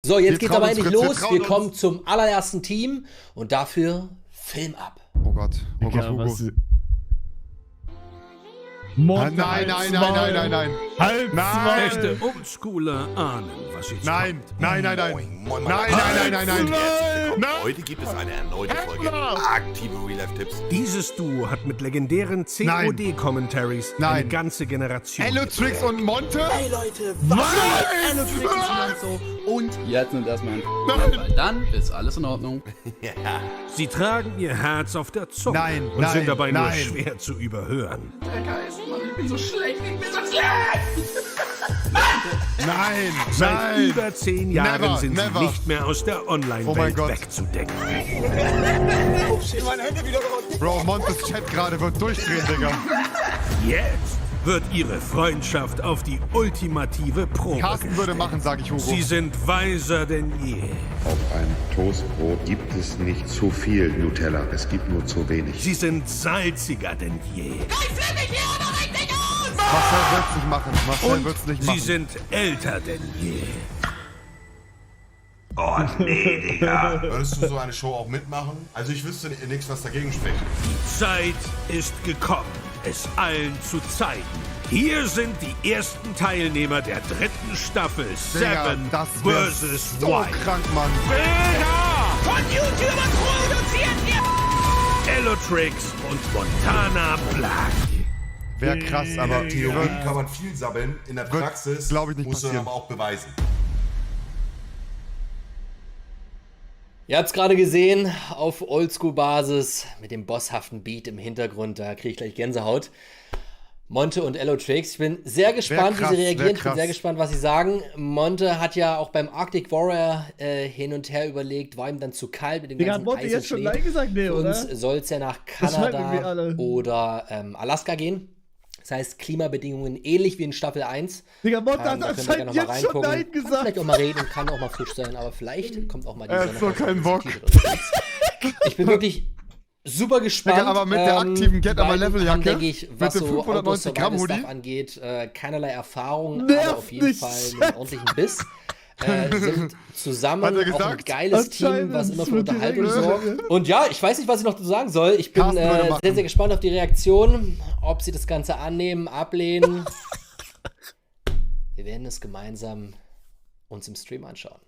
So, jetzt geht's aber endlich los. Wir uns. kommen zum allerersten Team und dafür Film ab. Oh Gott, Hugo. Nein. Halb zwei. Echte Oldschooler ahnen, was jetzt Nein. Heute gibt es eine erneute Folge aktive Real-Life-Tipps. Dieses Duo hat mit legendären COD-Commentaries eine ganze Generation. Elotrix und Monte? Hey Leute, was ist Elotrix und so? Und Jetzt nimmt erstmal ein weil dann ist alles in Ordnung. Sie tragen ihr Herz auf der Zunge und sind dabei nur schwer zu überhören. Seit über 10 Jahren sind sie nicht mehr aus der Online-Welt wegzudenken. Bro, Montes Chat gerade wird durchdrehen, Digga. Jetzt wird ihre Freundschaft auf die ultimative Probe Carsten würde gestellt. machen, sag ich Hugo. Sie sind weiser denn je. Auf einem Toastbrot gibt es nicht zu viel Nutella, es gibt nur zu wenig. Sie sind salziger denn je. Marcel wird's nicht machen. Sie sind älter denn je. Oh nee, Digga. Würdest du so eine Show auch mitmachen? Also ich wüsste nichts, was dagegen spricht. Die Zeit ist gekommen, es allen zu zeigen. Hier sind die ersten Teilnehmer der 3. Staffel Digga, Seven das wär vs. so Wild. krank, Mann. Von YouTubern produziert ihr! Elotrix und Montana Black. Wäre krass, aber Theorie kann man viel sammeln. In der Wird, Praxis glaub ich, nicht musst du passieren. aber auch beweisen. ihr habt's gerade gesehen, auf Oldschool-Basis mit dem bosshaften Beat im Hintergrund, da kriege ich gleich Gänsehaut. Monte und Elotrix. Ich bin sehr gespannt, wie sie reagieren. Ich bin sehr gespannt, was sie sagen. Monte hat ja auch beim Arctic Warrior hin und her überlegt, war ihm dann zu kalt mit dem ganzen Monte Eis jetzt und schon Schnee. Nein gesagt, nee, Für oder? uns soll es ja nach Das schreiben wir alle. Kanada oder Alaska gehen. Das heißt, Klimabedingungen ähnlich wie in Staffel 1. Digga, Monte Da hat könnt ihr gerne noch anscheinend mal jetzt schon reingucken. Nein Kann gesagt. vielleicht auch mal reden, kann auch mal frisch sein, aber vielleicht kommt auch mal die Sonne so raus. kein Bock. Ich bin wirklich super gespannt. Digga, aber mit der aktiven Get Aber Level Jacke, denke ich, was mit dem so 590 Gramm Outdoor-Survival-Stuff Hoodie. angeht, keinerlei Erfahrung, Nervt aber auf jeden nicht. Fall einen ordentlichen Biss. Sind zusammen Hat er auch ein gesagt? geiles Team, Anscheinend was immer für wird die Unterhaltung Regel- sorgt. Und ja, ich weiß nicht, was ich noch sagen soll. Ich bin Carsten würde machen. sehr, sehr gespannt auf die Reaktion, ob sie das Ganze annehmen, ablehnen. Wir werden es gemeinsam uns im Stream anschauen.